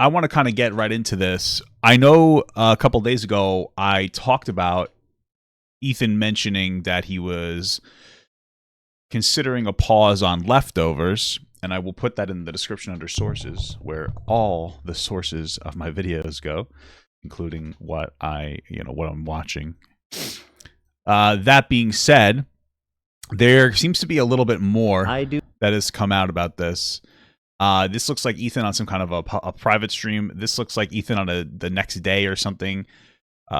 I want to kind of get right into this. I know a couple days ago I talked about Ethan mentioning that he was considering a pause on leftovers, and I will put that in the description under sources, where all the sources of my videos go, including what I'm watching. That being said, there seems to be a little bit more that has come out about this. This looks like Ethan on some kind of a private stream. This looks like Ethan on the next day or something. Or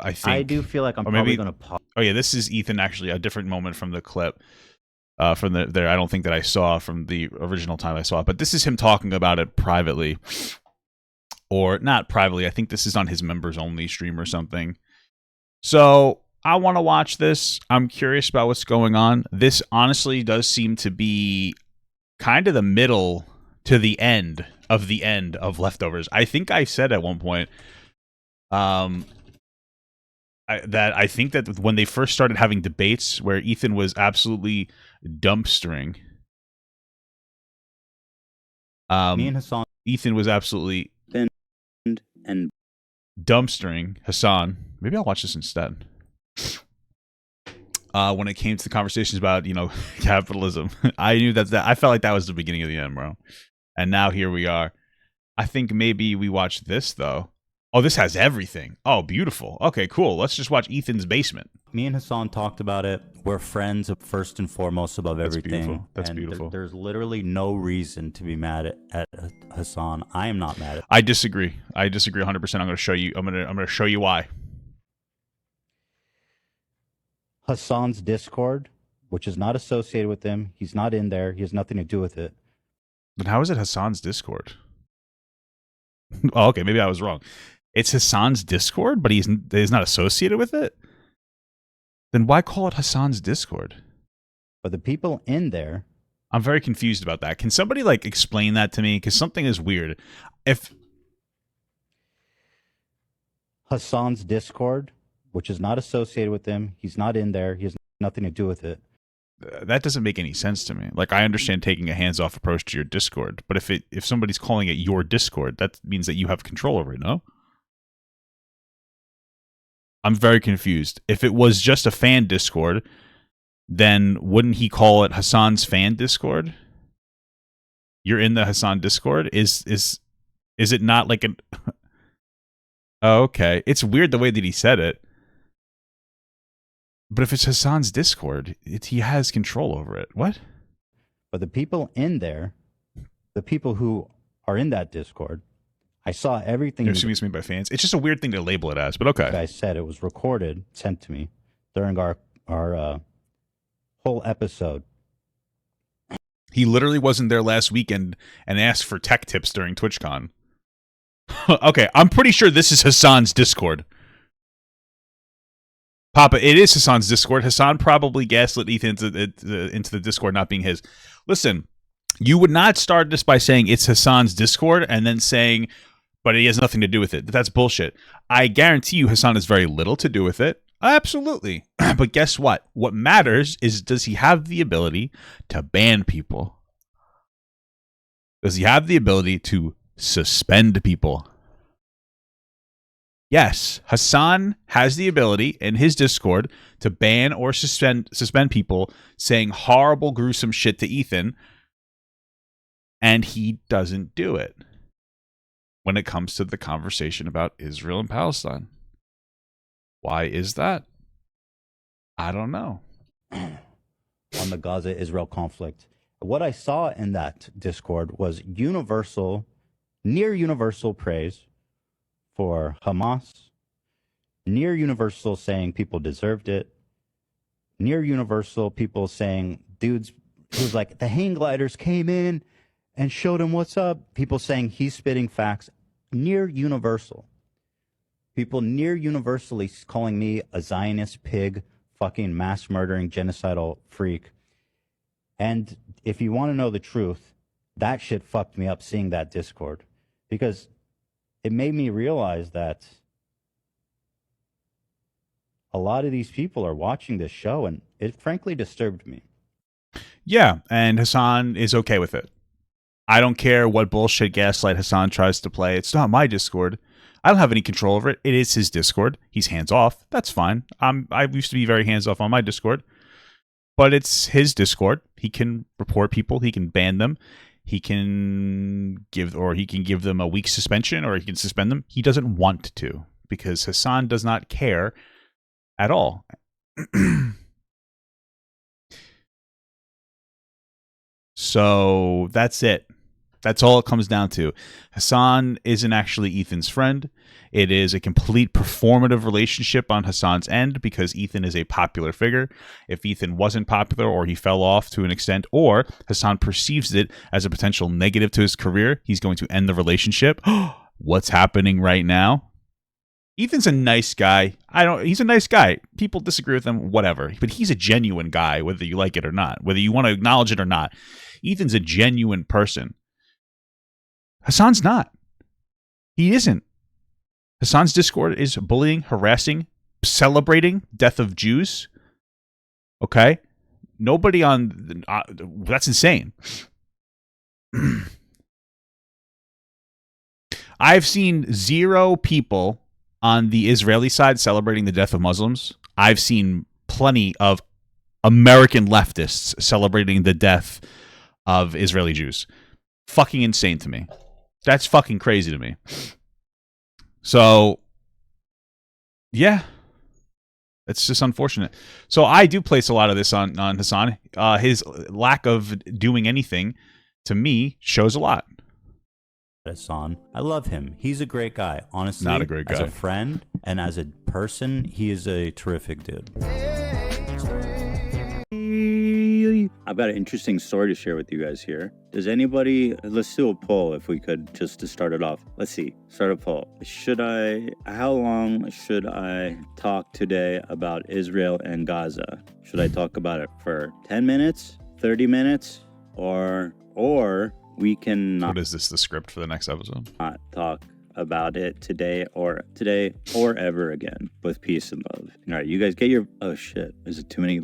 I think I do feel like I'm probably going to pause. Oh yeah, this is Ethan, actually a different moment from the clip. From there, I don't think that I saw from the original time I saw it, but this is him talking about it privately, or not privately. I think this is on his members only stream or something. So I want to watch this. I'm curious about what's going on. This honestly does seem to be kind of the middle to the end of leftovers. I think I said at one point, I think that when they first started having debates where Ethan was absolutely dumpstering, me and Hassan, Ethan was absolutely and dumpstering Hassan. Maybe I'll watch this instead. When it came to the conversations about, capitalism, I knew that I felt like that was the beginning of the end, bro. And now here we are. I think maybe we watch this though. Oh, this has everything. Oh, beautiful. Okay, cool. Let's just watch Ethan's basement. Me and Hassan talked about it. We're friends first and foremost above everything. Beautiful. That's beautiful. There's literally no reason to be mad at Hassan. I am not mad at. I disagree. I disagree 100%. I'm going to show you. I'm going to show you why. Hassan's Discord, which is not associated with him. He's not in there. He has nothing to do with it. Then how is it Hassan's Discord? Oh, okay, maybe I was wrong. It's Hassan's Discord, but he's not associated with it? Then why call it Hassan's Discord? But the people in there... I'm very confused about that. Can somebody, explain that to me? Because something is weird. If Hassan's Discord, which is not associated with him, he's not in there, he has nothing to do with it. That doesn't make any sense to me. I understand taking a hands-off approach to your Discord, but if somebody's calling it your Discord, that means that you have control over it, no? I'm very confused. If it was just a fan Discord, then wouldn't he call it Hassan's fan Discord? You're in the Hassan Discord? Is it not like an... Oh, okay. It's weird the way that he said it. But if it's Hassan's Discord, he has control over it. What? But the people in there, the people who are in that Discord, I saw everything. You're assuming it's made by fans? It's just a weird thing to label it as, but okay. I said it was recorded, sent to me during our whole episode. He literally wasn't there last weekend and asked for tech tips during TwitchCon. Okay, I'm pretty sure this is Hassan's Discord. Papa, it is Hassan's Discord. Hassan probably gaslit Ethan into the Discord not being his. Listen, you would not start this by saying it's Hassan's Discord and then saying, but he has nothing to do with it. That's bullshit. I guarantee you Hassan has very little to do with it. Absolutely. But guess what? What matters is, does he have the ability to ban people? Does he have the ability to suspend people? Yes, Hassan has the ability in his Discord to ban or suspend people saying horrible, gruesome shit to Ethan, and he doesn't do it when it comes to the conversation about Israel and Palestine. Why is that? I don't know. On the Gaza-Israel conflict. What I saw in that Discord was near universal praise for Hamas, near universal saying people deserved it, near universal people saying dudes who's like, the hang gliders came in and showed him what's up. People saying he's spitting facts. Near universal. People near universally calling me a Zionist pig, fucking mass murdering genocidal freak. And if you want to know the truth, that shit fucked me up seeing that Discord, because it made me realize that a lot of these people are watching this show, and it frankly disturbed me. Yeah, and Hassan is okay with it. I don't care what bullshit gaslight Hassan tries to play. It's not my Discord. I don't have any control over it. It is his Discord. He's hands off. That's fine. I used to be very hands off on my Discord, but it's his Discord. He can report people. He can ban them. He can give them a week suspension, or he can suspend them. He doesn't want to, because Hassan does not care at all. So that's it. That's all it comes down to. Hassan isn't actually Ethan's friend. It is a complete performative relationship on Hassan's end, because Ethan is a popular figure. If Ethan wasn't popular, or he fell off to an extent, or Hassan perceives it as a potential negative to his career, he's going to end the relationship. What's happening right now? Ethan's a nice guy. He's a nice guy. People disagree with him, whatever. But he's a genuine guy, whether you like it or not, whether you want to acknowledge it or not. Ethan's a genuine person. Hassan's not. He isn't. Hassan's Discord is bullying, harassing, celebrating death of Jews. Okay? Nobody on... that's insane. I've seen 0 people on the Israeli side celebrating the death of Muslims. I've seen plenty of American leftists celebrating the death of Israeli Jews. Fucking insane to me. That's fucking crazy to me. So, yeah. It's just unfortunate. So I do place a lot of this on Hassan. His lack of doing anything, to me, shows a lot. Hassan, I love him. He's a great guy. Honestly, not a great guy. As a friend and as a person, he is a terrific dude. I've got an interesting story to share with you guys here. Does anybody, let's do a poll if we could, just to start it off. Let's see, start a poll. How long should I talk today about Israel and Gaza? Should I talk about it for 10 minutes, 30 minutes, or we can not... What is this, the script for the next episode? Not talk about it today or ever again, with peace and love. All right, you guys get your... Oh shit, is it too many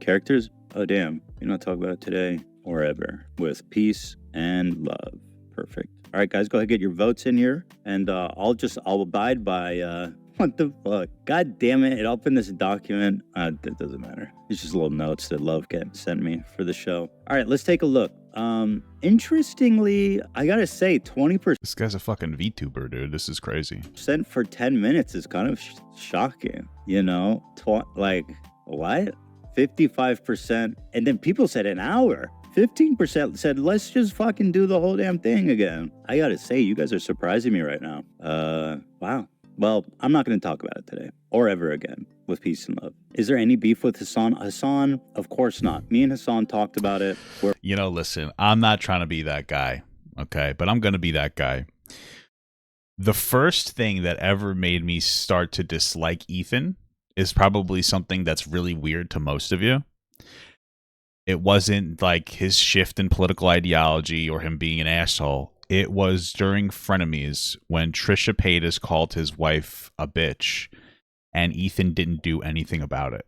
characters? Oh damn, you're not talking about it today or ever, with peace and love. Perfect. All right, guys, go ahead and get your votes in here, and I'll abide by what the fuck? God damn it! It opened this document. That doesn't matter. It's just little notes that Love sent me for the show. All right, let's take a look. Interestingly, I gotta say, 20%. This guy's a fucking VTuber, dude. This is crazy. For 10 minutes is kind of shocking. You know, like what? 55%, and then people said an hour. 15% said, let's just fucking do the whole damn thing again. I gotta say, you guys are surprising me right now. Wow. Well, I'm not going to talk about it today or ever again, with peace and love. Is there any beef with Hassan? Hassan, of course not. Me and Hassan talked about it. Listen, I'm not trying to be that guy, okay? But I'm going to be that guy. The first thing that ever made me start to dislike Ethan is probably something that's really weird to most of you. It wasn't like his shift in political ideology or him being an asshole. It was during Frenemies when Trisha Paytas called his wife a bitch and Ethan didn't do anything about it.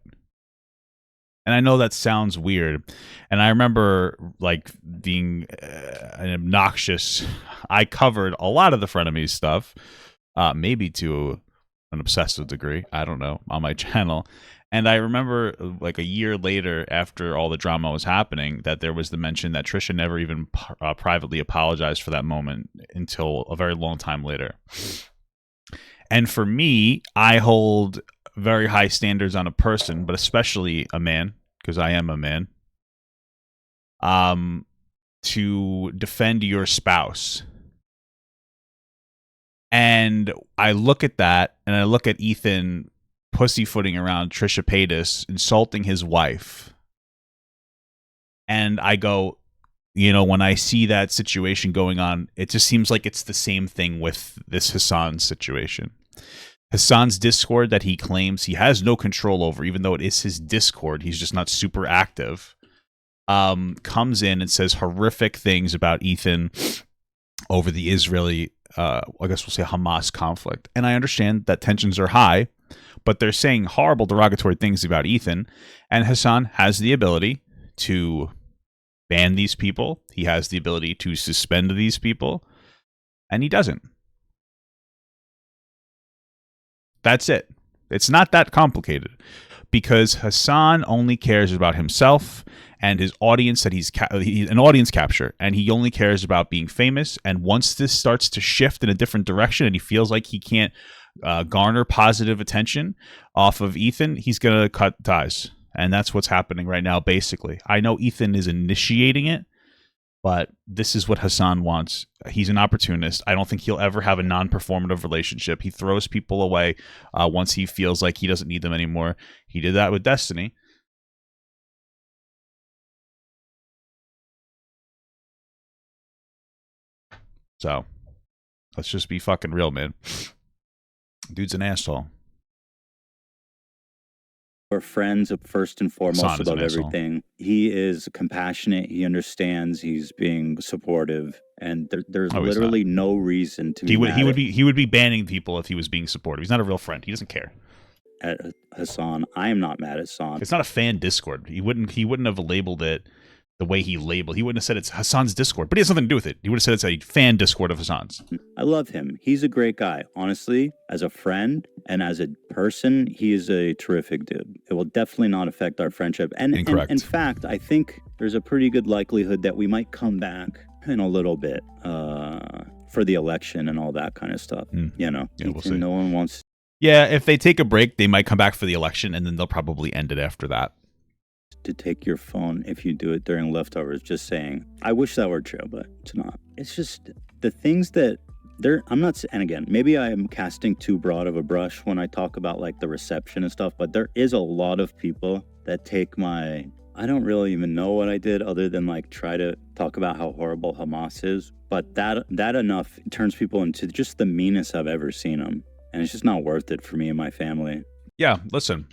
And I know that sounds weird. And I remember like being an obnoxious... I covered a lot of the Frenemies stuff, maybe to an obsessive degree. I don't know, on my channel. And I remember like a year later, after all the drama was happening, that there was the mention that Trisha never even privately apologized for that moment until a very long time later. And for me, I hold very high standards on a person, but especially a man, because I am a man, to defend your spouse. And I look at that, and I look at Ethan pussyfooting around Trisha Paytas, insulting his wife. And I go, when I see that situation going on, it just seems like it's the same thing with this Hassan situation. Hassan's Discord that he claims he has no control over, even though it is his Discord, he's just not super active, comes in and says horrific things about Ethan over the Israeli, I guess we'll say Hamas conflict. And I understand that tensions are high, but they're saying horrible derogatory things about Ethan, and Hassan has the ability to ban these people. He has the ability to suspend these people, and he doesn't. That's it. It's not that complicated, because Hassan only cares about himself and his audience, that he's an audience capture, and he only cares about being famous. And once this starts to shift in a different direction and he feels like he can't garner positive attention off of Ethan, he's going to cut ties. And that's what's happening right now, basically. I know Ethan is initiating it, but this is what Hassan wants. He's an opportunist. I don't think he'll ever have a non-performative relationship. He throws people away once he feels like he doesn't need them anymore. He did that with Destiny. So, let's just be fucking real, man. Dude's an asshole. We're friends first and foremost above everything. He is compassionate. He understands. He's being supportive, and there's literally no reason to. He would be banning people if he was being supportive. He's not a real friend. He doesn't care. At Hassan, I am not mad at Hassan. It's not a fan Discord. He wouldn't have labeled it the way he labeled. He wouldn't have said it's Hassan's Discord, but he has nothing to do with it. He would have said it's a fan Discord of Hassan's. I love him. He's a great guy. Honestly, as a friend and as a person, he is a terrific dude. It will definitely not affect our friendship. And in fact, I think there's a pretty good likelihood that we might come back in a little bit for the election and all that kind of stuff. You know, we'll see. No one wants. Yeah, if they take a break, they might come back for the election, and then they'll probably end it after that. To take your phone if you do it during leftovers. Just saying. I wish that were true, but it's not. It's just the things that I'm not, and again, maybe I am casting too broad of a brush when I talk about like the reception and stuff, but there is a lot of people that take I don't really even know what I did other than like try to talk about how horrible Hamas is, but that enough turns people into just the meanest I've ever seen them, and it's just not worth it for me and my family. Yeah, listen,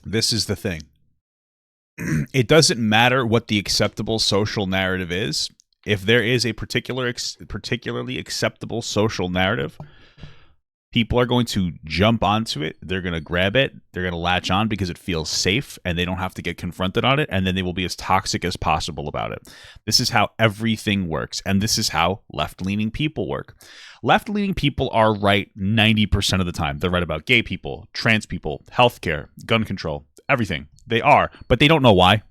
this is the thing. It doesn't matter what the acceptable social narrative is. If there is a particularly acceptable social narrative, people are going to jump onto it. They're going to grab it. They're going to latch on because it feels safe and they don't have to get confronted on it. And then they will be as toxic as possible about it. This is how everything works. And this is how left-leaning people work. Left-leaning people are right 90% of the time. They're right about gay people, trans people, healthcare, gun control, everything. They are, but they don't know why.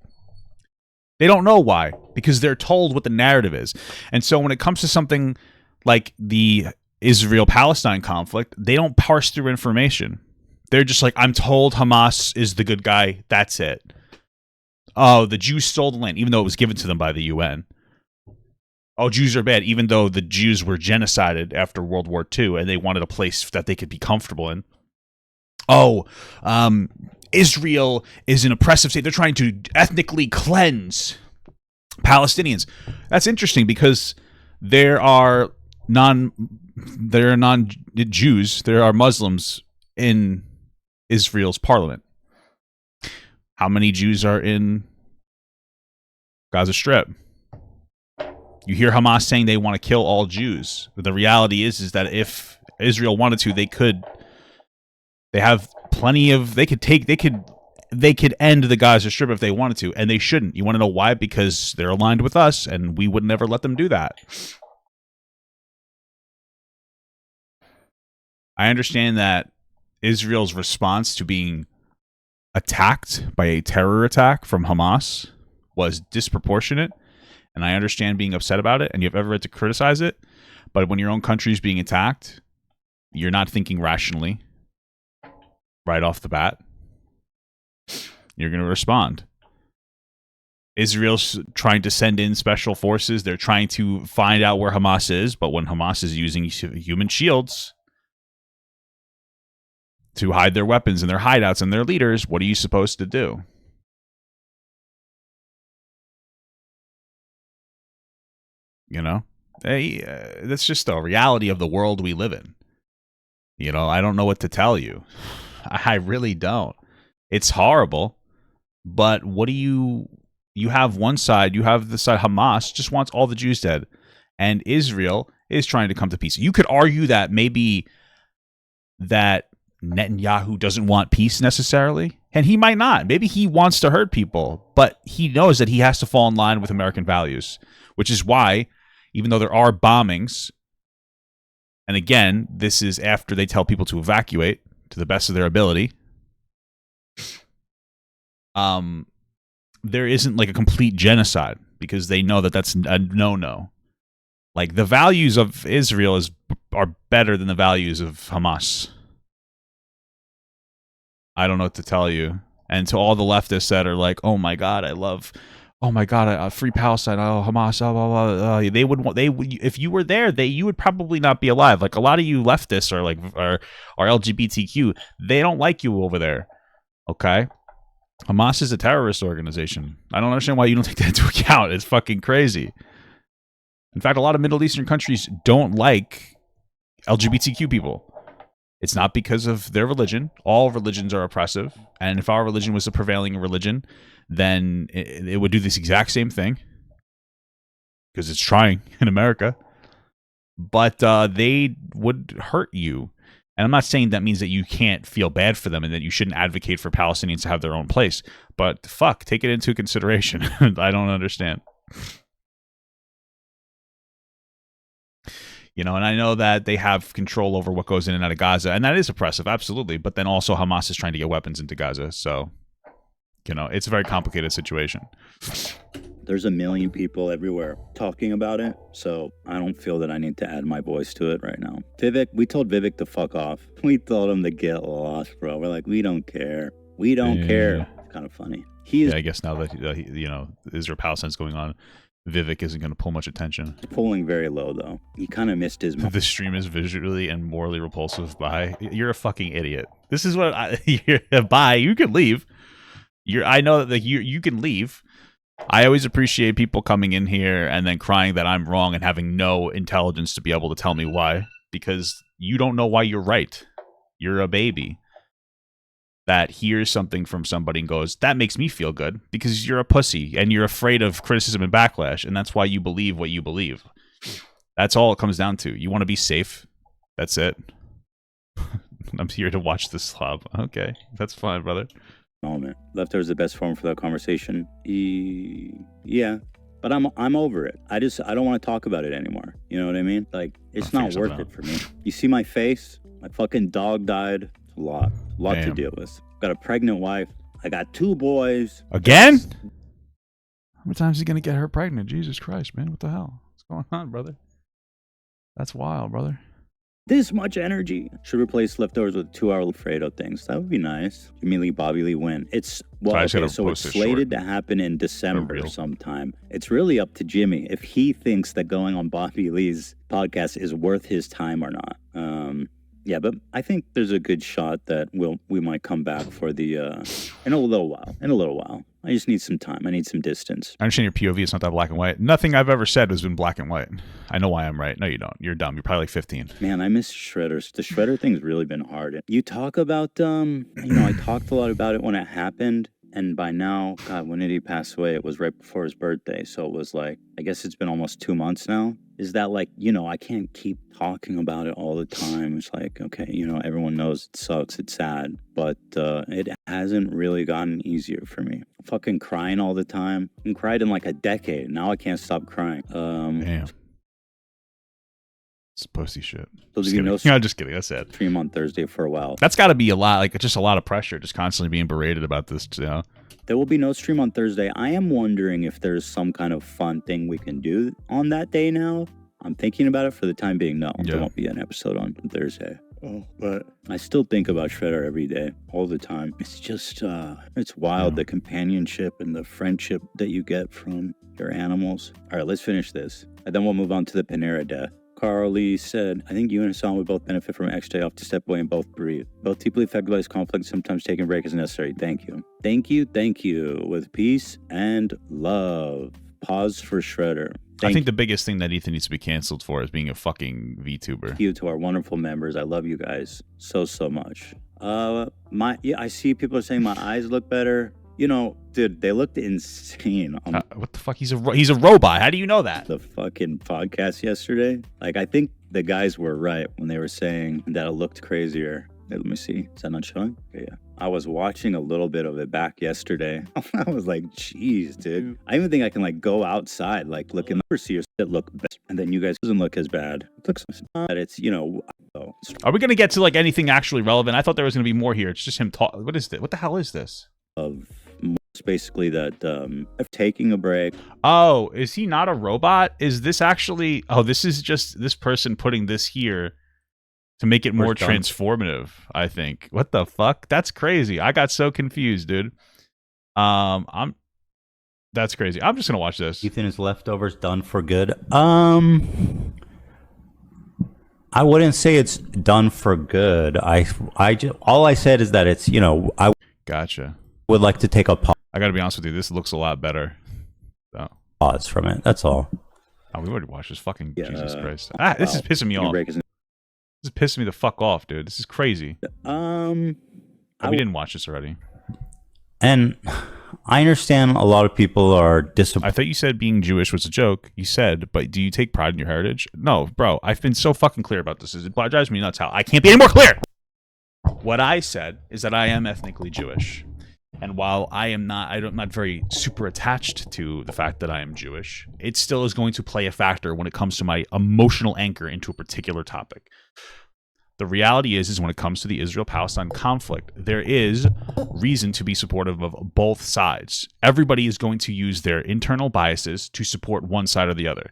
They don't know why, because they're told what the narrative is. And so when it comes to something like the Israel-Palestine conflict, they don't parse through information. They're just like, I'm told Hamas is the good guy. That's it. Oh, the Jews stole the land, even though it was given to them by the UN. Oh, Jews are bad, even though the Jews were genocided after World War II, and they wanted a place that they could be comfortable in. Oh, Israel is an oppressive state. They're trying to ethnically cleanse Palestinians. That's interesting because there are non-Jews, there are Muslims in Israel's parliament. How many Jews are in Gaza Strip? You hear Hamas saying they want to kill all Jews. But the reality is that if Israel wanted to, they could. They have plenty of. They could end the Gaza Strip if they wanted to, and they shouldn't. You want to know why? Because they're aligned with us, and we would never let them do that. I understand that Israel's response to being attacked by a terror attack from Hamas was disproportionate, and I understand being upset about it, and you have every right to criticize it, but when your own country is being attacked, you're not thinking rationally. Right off the bat, you're going to respond. Israel's trying to send in special forces. They're trying to find out where Hamas is, but when Hamas is using human shields to hide their weapons and their hideouts and their leaders, what are you supposed to do? You know? That's just the reality of the world we live in. You know, I don't know what to tell you. I really don't. It's horrible, but what do you have one side, you have the side Hamas just wants all the Jews dead, and Israel is trying to come to peace. You could argue that maybe that Netanyahu doesn't want peace necessarily, And he might not. Maybe he wants to hurt people, but he knows that he has to fall in line with American values, which is why, even though there are bombings, and again, this is after they tell people to evacuate to the best of their ability, there isn't like a complete genocide because they know that that's a no-no. Like, the values of Israel are better than the values of Hamas. I don't know what to tell you. And to all the leftists that are like, oh my God, free Palestine, oh, Hamas, oh, blah, blah, blah. If you were there, you would probably not be alive. Like, a lot of you leftists are LGBTQ. They don't like you over there. Okay? Hamas is a terrorist organization. I don't understand why you don't take that into account. It's fucking crazy. In fact, a lot of Middle Eastern countries don't like LGBTQ people. It's not because of their religion. All religions are oppressive. And if our religion was the prevailing religion, then it would do this exact same thing. Because it's trying in America. But they would hurt you. And I'm not saying that means that you can't feel bad for them and that you shouldn't advocate for Palestinians to have their own place. But fuck, take it into consideration. I don't understand. You know, and I know that they have control over what goes in and out of Gaza, and that is oppressive, absolutely. But then also Hamas is trying to get weapons into Gaza. So, you know, it's a very complicated situation. There's a million people everywhere talking about it, so I don't feel that I need to add my voice to it right now. Vivek, we told Vivek to fuck off. We told him to get lost, bro. We're like, we don't care. We don't care. It's kind of funny. I guess now that, Israel-Palestine's going on, Vivek isn't going to pull much attention. He's pulling very low, though. He kind of missed his moment. The stream is visually and morally repulsive. Bye. You're a fucking idiot. This is what bye. You can leave. I know that you can leave. I always appreciate people coming in here and then crying that I'm wrong and having no intelligence to be able to tell me why. Because you don't know why you're right. You're a baby that hears something from somebody and goes, that makes me feel good, because you're a pussy and you're afraid of criticism and backlash, and that's why you believe what you believe. That's all it comes down to. You want to be safe. That's it. I'm here to watch this slob. Okay, that's fine, brother. Moment. Leftover is the best form for that conversation. Yeah, but I'm over it. I don't want to talk about it anymore. You know what I mean? Like, it's not worth it for me. You see my face? My fucking dog died. A lot to deal with. Got a pregnant wife. I got 2 boys. Again? How many times is he gonna get her pregnant? Jesus Christ, man! What the hell? What's going on, brother? That's wild, brother. This much energy. Should replace leftovers with 2-hour Fredo things. That would be nice. Jimmy Lee, Bobby Lee win. It's so it's slated to happen in December sometime. It's really up to Jimmy if he thinks that going on Bobby Lee's podcast is worth his time or not. Yeah, but I think there's a good shot that we might come back for the in a little while. I just need some time. I need some distance. I understand your POV. It's not that black and white. Nothing I've ever said has been black and white. I know why I'm right. No, you don't. You're dumb. You're probably like 15. Man, I miss shredders. The shredder thing's really been hard. You talk about I talked a lot about it when it happened. And by now, God, when did he pass away? It was right before his birthday. So it was like, I guess it's been almost 2 months now. Is that like, I can't keep talking about it all the time. It's like, okay, everyone knows it sucks. It's sad. But it hasn't really gotten easier for me. I'm fucking crying all the time. I cried in like a decade. Now I can't stop crying. Damn. It's pussy shit. So I'm just kidding. That's sad. Stream on Thursday for a while. That's got to be a lot, like just a lot of pressure, just constantly being berated about this. There will be no stream on Thursday. I am wondering if there's some kind of fun thing we can do on that day now. I'm thinking about it. For the time being, no. There won't be an episode on Thursday. Oh, but I still think about Shredder every day, all the time. It's just, it's wild, the companionship and the friendship that you get from your animals. All right, let's finish this. And then we'll move on to the Panera death. Carly said, I think you and Hassan would both benefit from an extra day off to step away and both breathe. Both deeply affected by this conflict, sometimes taking a break is necessary. Thank you. Thank you. With peace and love. Pause for Shredder. I think the biggest thing that Ethan needs to be canceled for is being a fucking VTuber. Thank you to our wonderful members. I love you guys so much. I see people are saying my eyes look better. Dude, they looked insane on what the fuck? He's a robot. How do you know that? The fucking podcast yesterday. Like, I think the guys were right when they were saying that it looked crazier. Hey, let me see. Is that not showing? Okay, yeah. I was watching a little bit of it back yesterday. I was like, "Jeez, dude." I even think I can like go outside, like look in the see your shit look best, and then you guys doesn't look as bad. It looks that it's Are we gonna get to like anything actually relevant? I thought there was gonna be more here. It's just him talk. What is this? What the hell is this? of basically that of taking a break. Oh, is he not a robot? Is this actually? Oh, this is just this person putting this here to make it more transformative, I think. What the fuck? That's crazy. I got so confused, dude. That's crazy. I'm just gonna watch this. Ethan is leftovers done for good. I wouldn't say it's done for good. All I said is that it's, I Gotcha. would like to take a I gotta be honest with you, this looks a lot better. So. pause from it. That's all. Oh, we already watched this. Fucking Jesus Christ. This is Wow. pissing me off. This is pissing me the fuck off, dude. This is crazy. We didn't watch this already. And I understand a lot of people are disappointed. I thought you said being Jewish was a joke. You said, but do you take pride in your heritage? No, bro. I've been so fucking clear about this. It drives me nuts how I can't be any more clear. What I said is that I am ethnically Jewish. And while I'm not very super attached to the fact that I am Jewish, it still is going to play a factor when it comes to my emotional anchor into a particular topic. The reality is when it comes to the Israel-Palestine conflict, there is reason to be supportive of both sides. Everybody is going to use their internal biases to support one side or the other.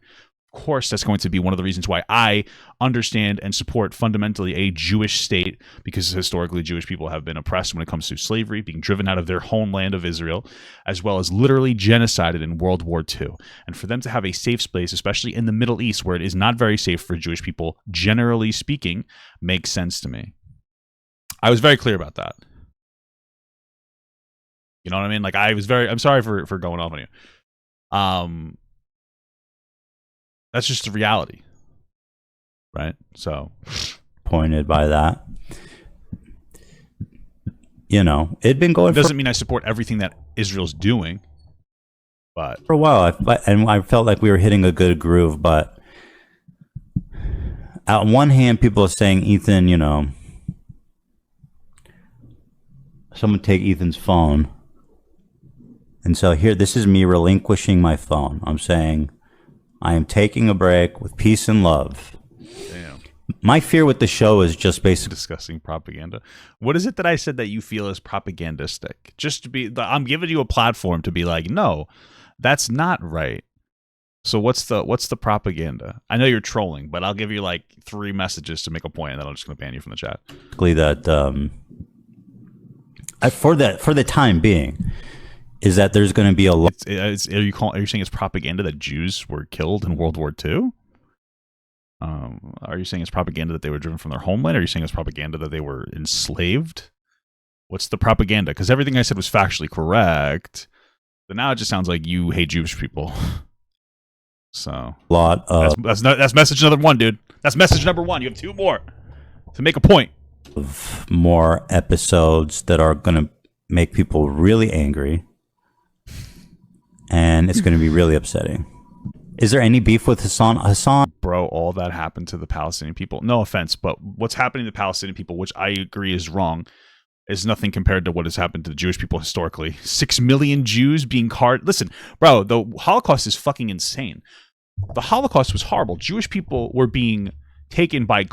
Of course, that's going to be one of the reasons why I understand and support fundamentally a Jewish state, because historically Jewish people have been oppressed when it comes to slavery, being driven out of their homeland of Israel, as well as literally genocided in World War II. And for them to have a safe space, especially in the Middle East, where it is not very safe for Jewish people, generally speaking, makes sense to me. I was very clear about that. You know what I mean? Like, I'm sorry for going off on you. That's just the reality, right? So, Pointed by that. It'd been going. It doesn't mean I support everything that Israel's doing, but for a while, and I felt like we were hitting a good groove. But on one hand, people are saying, Ethan, someone take Ethan's phone. And so here, this is me relinquishing my phone. I'm saying, I am taking a break with peace and love. Damn. My fear with the show is just basically discussing propaganda. What is it that I said that you feel is propagandistic? Just to be, I'm giving you a platform to be like, no, that's not right. So what's the propaganda? I know you're trolling, but I'll give you like 3 messages to make a point, and then I'm just going to ban you from the chat. That for the time being, is that there's going to be a lot. Are you saying it's propaganda that Jews were killed in World War II? Are you saying it's propaganda that they were driven from their homeland? Or are you saying it's propaganda that they were enslaved? What's the propaganda? Because everything I said was factually correct, but now it just sounds like you hate Jewish people. So a lot of that's message number 1, dude. That's message number 1. You have 2 more to make a point. Of more episodes that are going to make people really angry. And it's going to be really upsetting. Is there any beef with Hassan? Bro, all that happened to the Palestinian people. No offense, but what's happening to the Palestinian people, which I agree is wrong, is nothing compared to what has happened to the Jewish people historically. 6 million Jews being carted. Listen, bro, the Holocaust is fucking insane. The Holocaust was horrible. Jewish people were being taken by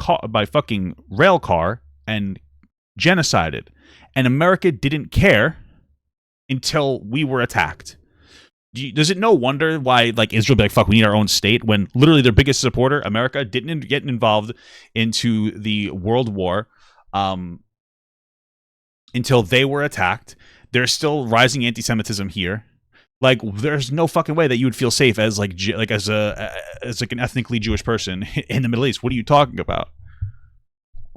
fucking rail car and genocided. And America didn't care until we were attacked. Does it no wonder why like Israel be like, fuck, we need our own state, when literally their biggest supporter, America, didn't get involved into the World War until they were attacked. There's still rising anti-Semitism here. Like, there's no fucking way that you would feel safe as an ethnically Jewish person in the Middle East. What are you talking about?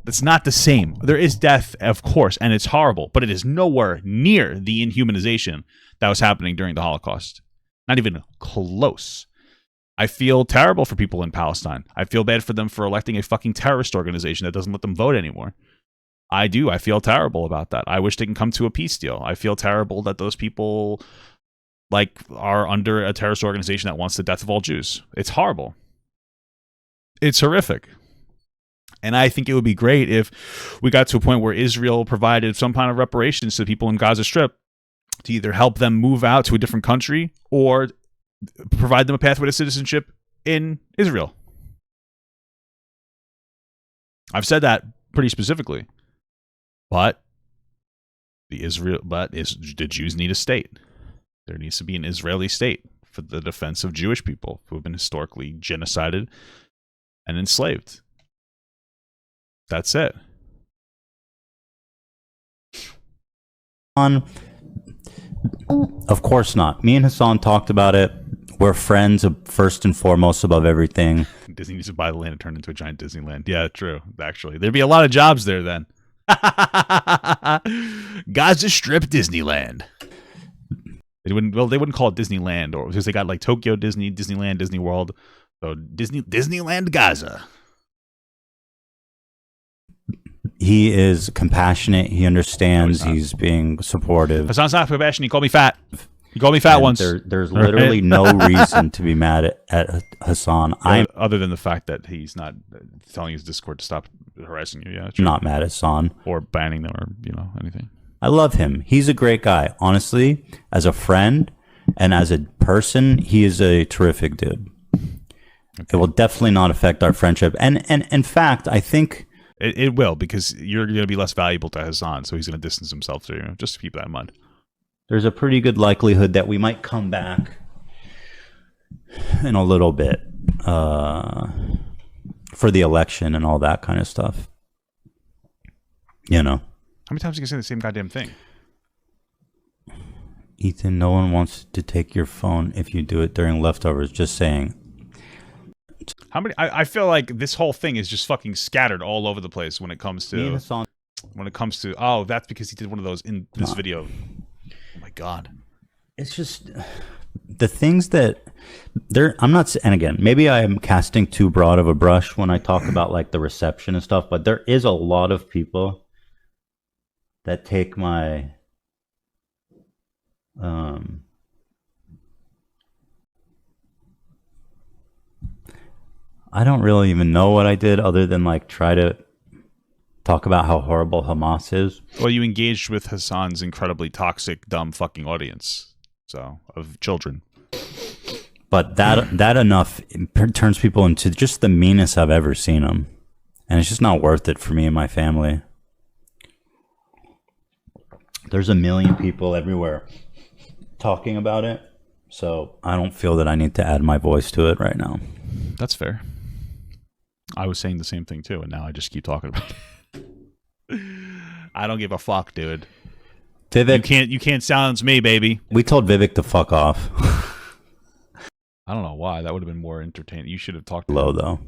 That's not the same. There is death, of course, and it's horrible, but it is nowhere near the inhumanization that was happening during the Holocaust. Not even close. I feel terrible for people in Palestine. I feel bad for them for electing a fucking terrorist organization that doesn't let them vote anymore. I do. I feel terrible about that. I wish they can come to a peace deal. I feel terrible that those people are under a terrorist organization that wants the death of all Jews. It's horrible. It's horrific. And I think it would be great if we got to a point where Israel provided some kind of reparations to the people in Gaza Strip to either help them move out to a different country or provide them a pathway to citizenship in Israel. I've said that pretty specifically. But the Jews need a state. There needs to be an Israeli state for the defense of Jewish people who have been historically genocided and enslaved. That's it. Of course not. Me and Hassan talked about it. We're friends first and foremost above everything. Disney needs to buy the land and turn it into a giant Disneyland. Yeah, true. Actually, there'd be a lot of jobs there then. Gaza Strip Disneyland. They wouldn't call it Disneyland, or because they got like Tokyo Disney, Disneyland, Disney World. So Disneyland Gaza. He is compassionate. He understands. He's being supportive. Hassan's not compassionate. He called me fat. He called me fat once. There's literally no reason to be mad at Hassan. Other than the fact that he's not telling his Discord to stop harassing you. Yeah, I'm not mad at Hassan. Or banning them or, anything. I love him. He's a great guy. Honestly, as a friend and as a person, he is a terrific dude. Okay. It will definitely not affect our friendship. And in fact, I think... It will, because you're going to be less valuable to Hassan, so he's going to distance himself to you. Just to keep that in mind. There's a pretty good likelihood that we might come back in a little bit for the election and all that kind of stuff. How many times are you going to say the same goddamn thing? Ethan, no one wants to take your phone if you do it during leftovers. Just saying. How many? I feel like this whole thing is just fucking scattered all over the place when it comes to... Oh, that's because he did one of those in this video. Oh my God. It's just the things that I'm not, and again, maybe I am casting too broad of a brush when I talk about like the reception and stuff, but there is a lot of people that take my, I don't really even know what I did other than like try to talk about how horrible Hamas is. Well, you engaged with Hassan's incredibly toxic, dumb fucking audience, of children. But that enough turns people into just the meanest I've ever seen them, and it's just not worth it for me and my family. There's a million people everywhere talking about it, so I don't feel that I need to add my voice to it right now. That's fair. I was saying the same thing too, and now I just keep talking about it. I don't give a fuck, dude. Vivek, you can't silence me, baby. We told Vivek to fuck off. I don't know why. That would have been more entertaining. You should have talked to low him. Though.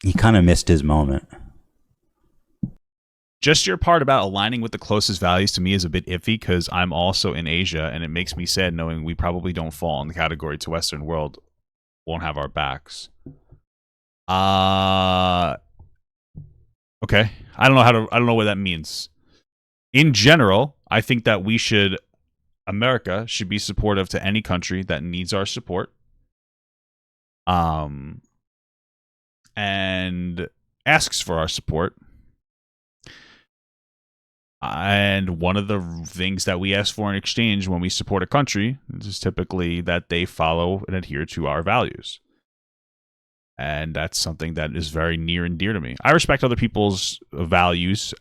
He kind of missed his moment. Just your part about aligning with the closest values to me is a bit iffy because I'm also in Asia, and it makes me sad knowing we probably don't fall in the category to Western world won't have our backs. Okay. I don't know what that means. In general, I think that America should be supportive to any country that needs our support. And asks for our support. And one of the things that we ask for in exchange when we support a country is typically that they follow and adhere to our values. And that's something that is very near and dear to me. I respect other people's values,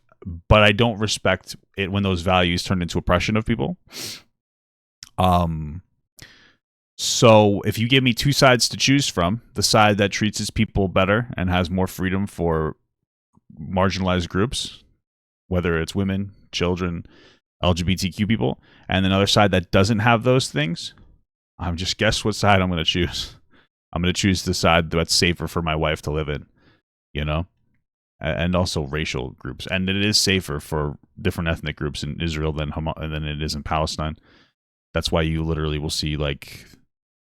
but I don't respect it when those values turn into oppression of people. So if you give me two sides to choose from, the side that treats its people better and has more freedom for marginalized groups, whether it's women, children, LGBTQ people, and another side that doesn't have those things, guess what side I'm going to choose. I'm going to choose the side that's safer for my wife to live in, and also racial groups. And it is safer for different ethnic groups in Israel than it is in Palestine. That's why you literally will see, like,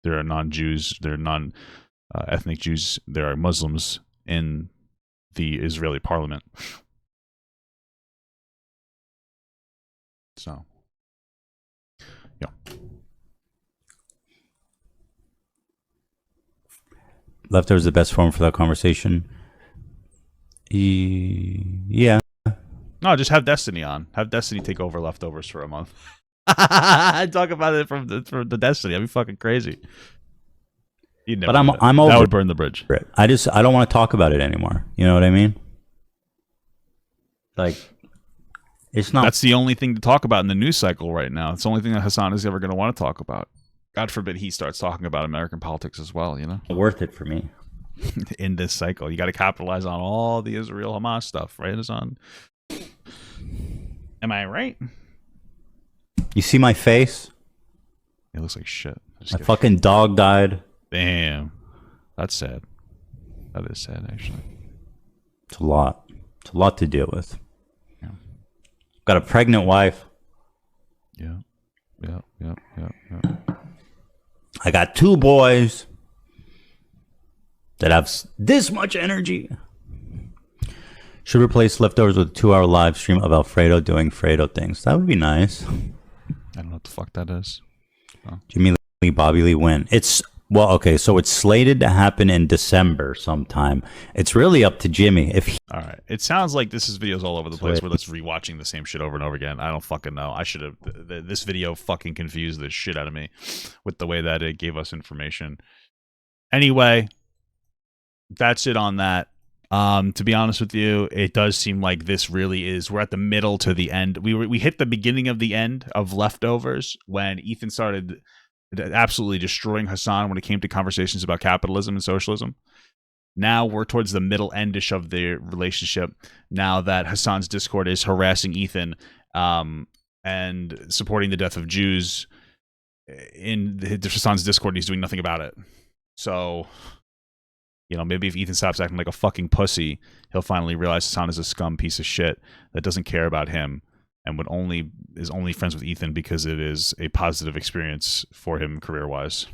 there are non-Jews, there are non-ethnic Jews, there are Muslims in the Israeli parliament. So, yeah. Leftovers is the best forum for that conversation. Yeah. No, just have Destiny on. Have Destiny take over Leftovers for a month. Talk about it from the Destiny. That'd be fucking crazy. You'd never. But I'm over. That would burn the bridge. It. I don't want to talk about it anymore. You know what I mean? Like, it's not. That's the only thing to talk about in the news cycle right now. It's the only thing that Hassan is ever going to want to talk about. God forbid he starts talking about American politics as well. You know, worth it for me. In this cycle, you got to capitalize on all the Israel Hamas stuff, right, Hassan? Am I right? You see my face? It looks like shit. My fucking dog died. Damn. That's sad. That is sad, actually. It's a lot. It's a lot to deal with. Yeah. Got a pregnant wife. Yeah. I got 2 boys that have this much energy. Should replace Leftovers with a 2-hour live stream of Alfredo doing Fredo things. That would be nice. I don't know what the fuck that is. Oh. Jimmy Lee, Bobby Lee win. Well, okay, so it's slated to happen in December sometime. It's really up to Jimmy. All right. It sounds like this is videos all over the place where let's rewatching the same shit over and over again. I don't fucking know. I should have. This video fucking confused the shit out of me with the way that it gave us information. Anyway, that's it on that. To be honest with you, it does seem like this really is. We're at the middle to the end. We hit the beginning of the end of Leftovers when Ethan started absolutely destroying Hassan when it came to conversations about capitalism and socialism. Now we're towards the middle endish of the relationship. Now that Hassan's Discord is harassing Ethan and supporting the death of Jews in Hassan's Discord, he's doing nothing about it. So, you know, maybe if Ethan stops acting like a fucking pussy, he'll finally realize Hassan is a scum piece of shit that doesn't care about him and is only friends with Ethan because it is a positive experience for him career-wise.